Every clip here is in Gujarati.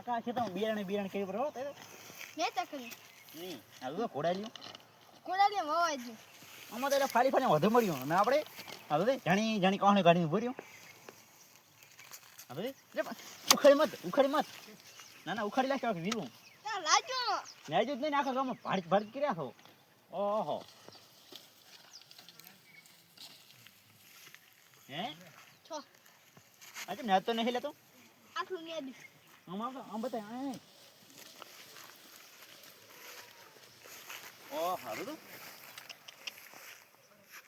આકા છે તો બિયારણ કેવી પર હો તે મે તકરી ની આ તો કોડાલ્યું મવાય જ આમાં તો ફાલી વધુ મળ્યું અને આપણે હવે જાણી કોને ગાડીને ભર્યું હવે ઉખાડી મત ના ઉખાડી લાગે કે વીરું ના લાજો જ નહીં આખા ગામમાં ભાડ કર્યા છો ઓહો હે છો આજે ને તો નહીં લેતો આટલું ને દી આમ બતાય ઓ હારું તો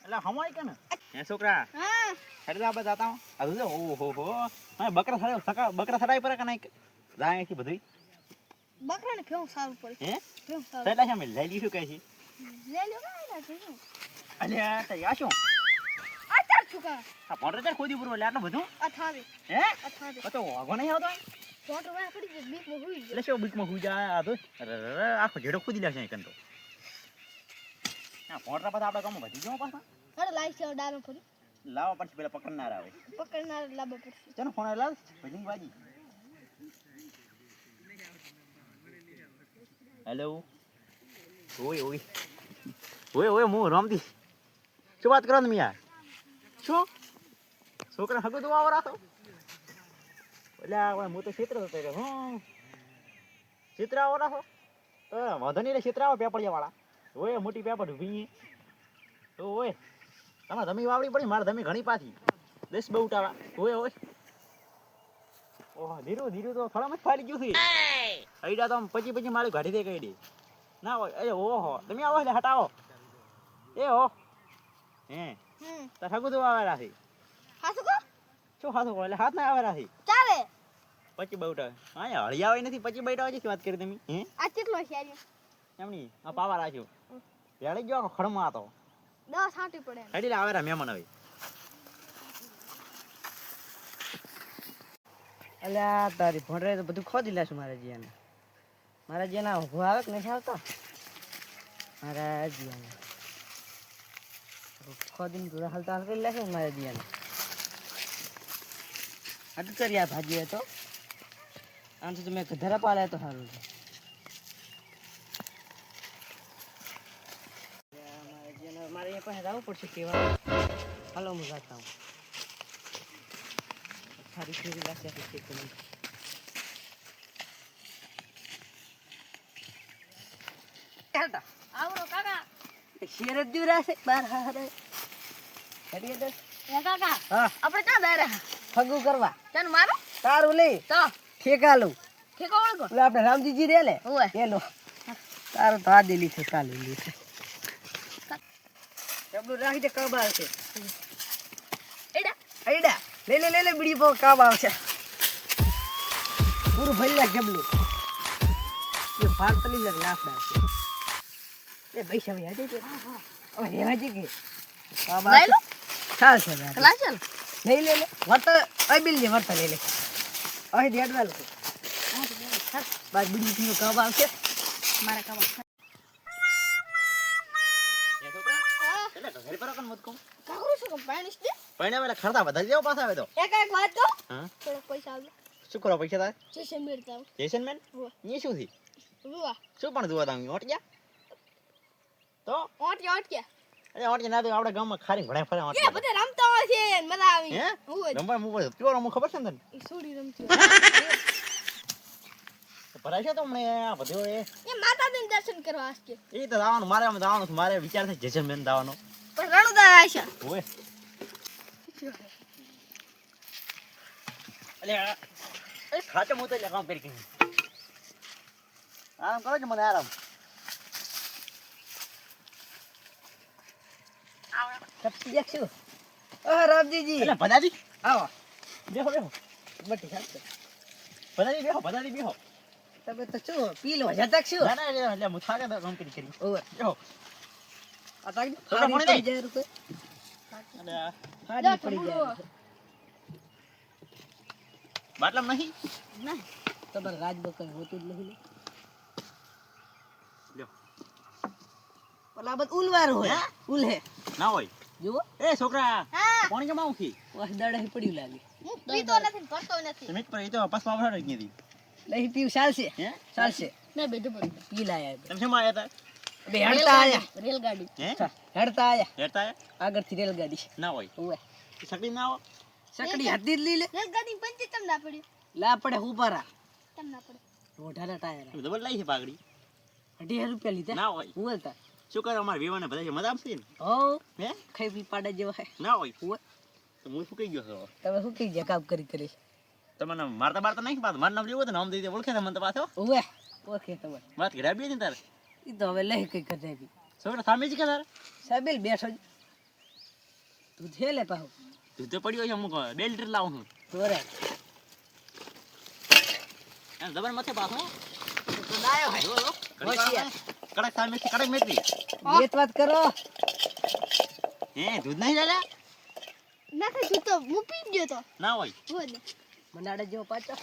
એલા હમાય કે ને હે છોકરા હા હેડલા બા જાતા હું આ જો ઓહો હો મે બકરા સડાઈ પર કે નહીં જાય કે બધું બકરાને કેવું સારું પડે હે કેવું સારું સડા છે મે લઈ લીધું કહે છે લે લ્યો કાઈ ના છે અલ્યા તે આ શું આ ચાર છુકા આ પોટર ખોદી પૂરો લે આટલું બધું અથાવે હે અથાવે તો વાગો નહીં આવતો ફોટો વા પડી ગઈ બીક માં હુઈ એટલે શું બીકમાં હુઈ જાય આ તો આખો જેડો ખોદી લેશે એકન તો આ પોટર પાછા આપડા ગામમાં વધી ગયો પાછા અરે લાઈટ છે ડાલો ફરી લાવો પછી પેલા પકડનાર આવે પકડનાર લાવવા પડશે ચલો ફોન લાવ ભજન બાજી હેલો ઓય હું રામજી શું વાત કરો તમે યાર શું છોકરા હગો તો આવો રાખો એટલે હું તો ક્ષેત્ર હતો હું ક્ષેત્ર આવો રાખો તો વધુ નહીં ક્ષેત્ર આવો પેપડિયા વાળા ઓય મોટી પેપડ ઊભી તો ઓય તમારે ધમી વાવડી પડી મારે ધમી ઘણી પાછી 10 બહુ ઉટાવા ઓય ઓહ ધીરું તો ફળામાં જ ફાડી ગયું છે અઈડા તો પછી મારી ગાડી દે કઈ દે ના હોય એ ઓહો તમે આવો એટલે હટાવો એ હો હે તાર હગું તો આવેલા છે હાસુ કો શું હાથો એટલે હાથ ના આવેલા છે ચાલે પછી બહુટા હા હળિયાવે નથી પછી બૈટા છે વાત કરી તમે હે આ કેટલો છે આર્યો એમની આ પાવા રાખ્યો વેળી ગયો ખડમાં તો 10 છાંટી પડે હેડી લે આવેરા મહેમાન હવે અલ્યા તારી ભણરે તો બધું ખોદી લેશું મારા જીયાના ઉભો આવે કે નથી આવતા મારા જીયાને ખોદીને પૂરા હાલતા કરી લેશે મારા જીયાને આટલું કરી આ ભાજી હતો આમ તો મેં ગધરા પાડ્યા તો સારું છે મારે અહીંયા પાસે આવવું પડશે કેવા હાલો હું જાતા હું સારી ફેરી લાગશે આપણી ખેતરમાં ચાલતા આવરો કાકા શેર જ દૂર હશે બાર હારે હેડીએ દસ એ કાકા હા આપણે ક્યાં દાયરા ફગુ કરવા તને મારો તારું લે તો ઠેકા લઉં ઠેકો ઓળખો એટલે આપણે રામજીજી રે લે ઓય એનો તારું તો આ દેલી છે કાલે લે છે ડબલું રાખી દે કબ આવશે એડા આઈડા લે બીડી પો કબ આવશે પૂરું ભરી લાગ ડબલું એ ફાળ તલી લાગ લાફડા છે એ પૈસા ભાઈ આજે કે હવે રેવા છે કે કબ લઈ લો ચાલ છે લાય ચાલ નહીં લે વર્ત આ બિલ જે વર્ત લે અહીં દેડવા લે બાદ બીડી પીનો કબ આવશે મારા કાકા એ છોકરા એટલે ઘરે પર કોણ મત કહું કાકરું શું પાણીશ દે પૈણા વેલા ખરતા વધારી દેવો પાછા આવે તો એક વાત તો હા થોડો પૈસા આવજો શું કરો પૈસા તાર જે મેળતા જેસન મેન હોય ની શું થી રૂવા શું પણ જોવા તમે ઓટ ગયા તો ઓટ અરે ઓટ ના તો આપણે ગામમાં ખારી ભણાય ફરે ઓટ એ બધા રમતા હોય છે ને મજા આવી હે હોય રમવા મુ પ્યોર મુ ખબર છે ને તને ઈ છોડી રમતી ભરાય છે તો મને આ બધો એ માતાજીને દર્શન કરવા આસકે એ તો દાવાનું મારે વિચાર છે જેસન મેન દાવાનો પણ રણુદા આશા ઓય અલે ખાચો મોતો એટલે કામ કરી કે આરામ કરો છો મને આરામ સપટી જક્ષુ રામજીજી એટલે ભદાજી આવો બેહો બટી ખાતે ભદાજી બેહો તમે તો શું પી લો જતા શું ના એટલે હું થાકે તો કામ કરી ઓય બેહો આ તાકી થોડા હારી પાણી પડી જાય રૂપે અને હારી પડી જાય બાટલામ નહીં ના તમારે રાજબકર હોતું જ નહીં લ્યો ઓલા બધ ઉલવાર હોય ઉલહે ના હોય જુઓ એ છોકરા હા પાણી જમાવું કી વાહ દડા પડ્યું લાગે હું પીતો નથી કરતો નથી તમે પર એ તો પસમાં આવડો જ નથી નહીં પીવું ચાલશે હે ચાલશે મેં બેઠું પડ્યું પી લાયા તમે શેમાં આવ્યા બે હેડતા આયા રેલગાડી હતા હે હેડતા આયા હેરતા આયા? આગળથી રેલગાડી ના હોય ઓવે સકડી ના આવો સકડી હાથી જ લઈ લે રેલગાડી પંચી તમ ના પડ્યું લા પડે ઉપારા તમ ના પડે મોઢાના ટાયર ડબલ લાઈ છે પાઘડી 18 રૂપિયા લીધા ના હોય ઉવલતા શું કરો અમારા વિવાને બધા મજા આવશે ને હો હે ખાઈ પી પાડા જેવા હે ના હોય ઉવે તો હું શું કહી ગયો છો તમે શું કઈ જકાબ કરી તમને મારતા મારતા નહીં પાછું મારું નામ લેવું હતું નામ દઈ ઓળખે મને તો પાછો ઉવે ઓકે તમે વાત ઘરે આપી ને તારે ઈ તો હવે લઈ કઈ કરે બી છોકરા સામે જ કે તારે સાબેલ બેઠો જ તું છે લે પાહો દૂધ તો પડ્યો છે અમુક 2 લીટર લાવું છું તોરે એમ દબર મથે પાછો તો લાયો હે જો હોશિયાર. કડક સામે કડક મેટરી બેત વાત કરો હે દૂધ નહીં લાલા નાખે જૂતો હું પી ગયો તો ના હોય બોલ મનાડે જેવો પાછો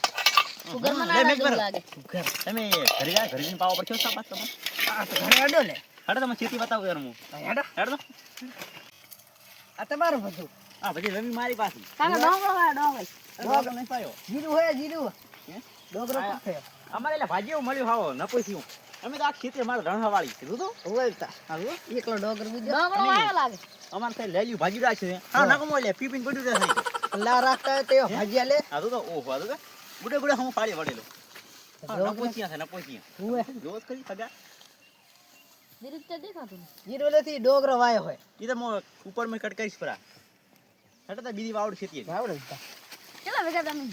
ઉગરમાં લે, મેક ના ભરો. લાગે ઘર તમે ઘરે જઈને પાવો પડશે સાપાસ તમે આ તો ઘરે અડો લે હાડે તમે ખેતી બતાવો યાર હું હેડો હાડે તો આ તમારું બધું હા પછી રવિ મારી પાસે કાકા ડોંગરો વાળા ડોંગરો ડોગર નહીં પાયો જીરું હે જીરું હે? ડોગરો આયા. શું થયો અમારે એટલે ભાજીઓ મળ્યું હાવો ન પૂછ્યું અમે તો આ ખેતી મારે રણવાળી કીધું તો ઉવલતા હા જો. એકલો ડોગર બીજો ડોંગરો વાળા લાગે અમારે ત્યાં લેલ્યું ભાજી રાખશે હા નાકો મોલે પીપીને પડ્યું રહે થઈ લા રાખતા હોય તો એવો ભાજીયા લે હા તો ઓહો આ તો ગુડે ગુડે હું ફાડી વળેલો હા ન ડોગર પૂછ્યા છે ન પૂછ્યા ઉવે જોત કરી સગા વિરુદ્ધ દેખાતું જીરું લેતી ડોગરો વાયો હોય ઈ તો મો ઉપર મેં કટ કરીશ પરા હટે તો બીજી વાવડ ખેતી હતી. આવડે તા કેટલા વેગા તમે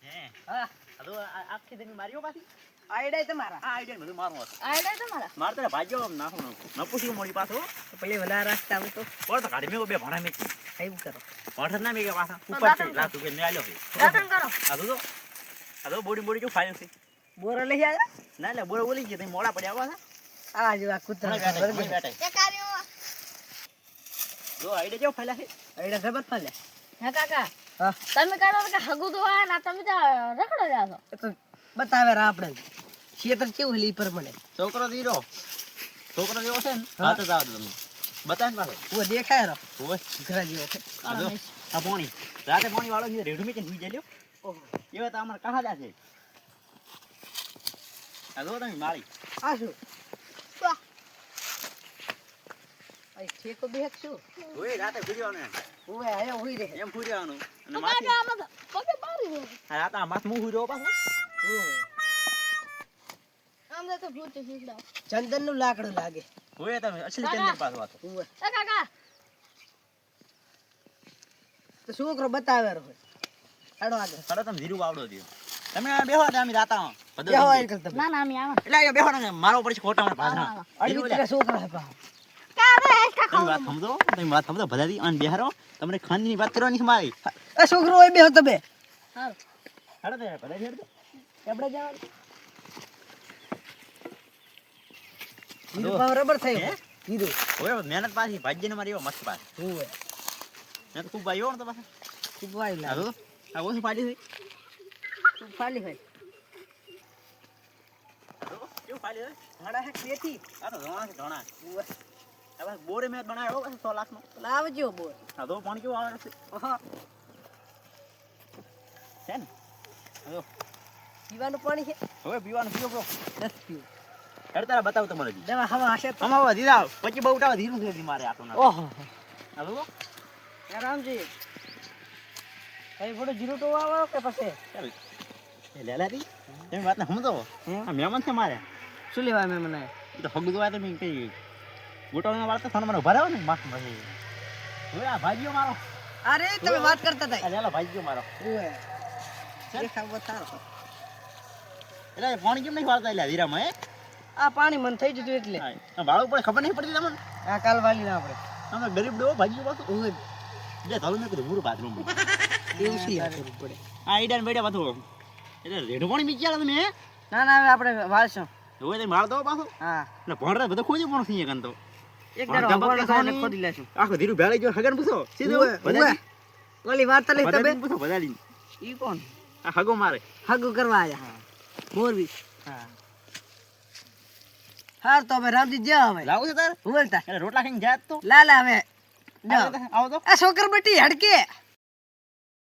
હે હા આ તો આખી દની માર્યો પાછી આઈડિયા તમારા આ આઈડિયા બધું મારું હતું આયડા તમારા મારે તો ભાજીઓ નાખો ન પૂછ્યું મોડી પાછો તો પેલી વલા રાખતા હોય તો બોલ તો કાઢી મેં બે ભણા મેં આવું કરો વાઠર ના મેં પાછા ઉપર દાંતણ થી લાખ રૂપિયા મેં આલ્યો છે દાંતણ કરો આ તો બોડી બોડી જો ફાયલ છે બોરો લઈ આવ્યા ના એટલે બોરો બોલી ગઈ તમે મોડા પડ્યા આવા આ જો આ કૂતરા બેઠા એ કાર્યો જો આઈડિયા કેવો ફાયલા છે આઈડિયા જબર ફાલે હે કાકા હા તમે કાઢો કે હગુ તો આ ના તમે તો રખડો રહ્યા છો એ તો બતાવે રા આપણે ખેતર કેવું લી પર મને છોકરો દીરો છોકરો જેવો છે ને વાત જ આવે તમને બતાવ ને પાછો ઓ દેખાય રો ઓવે ઘરા જેવો છે આ જો આ પોણી રાતે પોણી વાળો ને રેડું મેં સુઈ જાય ઓહો એવા તો અમાર કહાડા છે આ જો તમે માળી આ શું વાહ આ ઠેકો બેક શું ઓય રાતે ફૂર્યો ને ઓએ આયો હોઈ રે એમ ફૂર્યાનું અને તો માથે કાકા આમાં તો પગે બારી હોય આ રાતે આ માથ મું ફૂર્યો પાછો ઓએ આમ તો ભૂત ફીસડા ચંદન નું લાકડું લાગે ઓય તમે અસલી ચંદ્ર પાછો વાતો ઓએ એ કાકા તો છોકરો બતાવે રો આડો આગળ સડો તમે ધીરું વાવડો દયો તમે આ બેહો ને અમે જાતા બેહો આઈ કર તમે ના ના અમે આવા એટલે આ બેહો ને મારો પડશે ખોટા મને ભાજના અડવી તરે છોકરા હે પા કારે એકા તમે વાત સમજો તમે વાત સમજો બધાથી આન બેહારો તમને ખાનની વાત કરવાની છે મારી એ છોકરો ઓય બેહો તમે હારું હાડો તે બધા છેડ દે આપણે જવાનું જીરું પાવ રબર હે? થયો જીરું ઓય મહેનત પાછી ભાજ્યને મારી એવો મસ્ત પાછી ઓએ મેં તો ખૂબ ભાઈઓ ને તો પાછા ખૂબ વાઈ આ લાગે તો આ ઓછું પાડી થઈ ખૂબ ફાલી હોય આ તો કેવું પાડી થઈ ઘણા હે બેઠી આ તો ધોણા છે ધોણા ઓએ આ બસ બોરે મેં બનાવ્યો બસ 100 લાખનો લાવજો બોર આ તો પાણી કેવું આવે છે ઓહો છે ને આ તો પીવાનું પાણી છે હવે પીવાનું પીવો બ્રો 10 પીવું હેડ તારા બતાવ તમારે જી દવા હવા હશે તો અમાવા દીધા પછી બહુ ઉઠાવ ધીરું છે મારે આ તો ના ઓહો આ તો રામજી કઈ ફોટો જીરો તો આવો કે પછી ચાલ એ લેલાતી તમે વાત ને સમજો આ મહેમાન છે મારે શું લેવાય મેં મને એ તો હગું દવા તમે કઈ ગોટાળાના વાળતા થાનો મને ઉભા રહ્યો ને માથ ભાઈ હવે આ ભાઈઓ મારો અરે તમે વાત કરતા હતા આ લેલા ભાઈઓ મારો ઓએ દેખાવ બતારો એટલે પાણી કેમ નહીં વાળતા એટલે ધીરામાં હે આ પાણી મન થઈ જતું એટલે આ ભાડું પડે ખબર નહીં પડતી તમને આ કાલ વાલી ના આપણે અમે ગરીબ ડો ભાઈઓ પાછું ઓએ જે ધરું મેં કીધું પૂરું બાથરૂમ એવું સી કરવું પડે આ ઈડા ને બેડા પાછું એટલે રેઢું પાણી મીચ્યા તમે હે ના ના હવે આપણે વાળશું હવે તમે માર દો પાછું હા એટલે ભણરા બધા ખોજી પણ થઈ ગયો તો એક હા, દાડો ગબ્બર ભગવાન કે ખાઈને સોની. ખોદી લેશું આખો ધીરું ભેળાઈ ગયો હગન પૂછો સીધું ઓએ, ઓએ. ઓલી વાર્તા લઈ તમે બધાને પૂછો બધાની ઈ કોણ આ હગો મારે હગુ કરવા આયા મોરબી હા હાર તો હવે રામજી જા હવે લાવું છે તાર બોલતા એટલે રોટલા ખાઈને જાત તો લાલા હવે જાઓ. આવો તો આ છોકર બેટી હડકે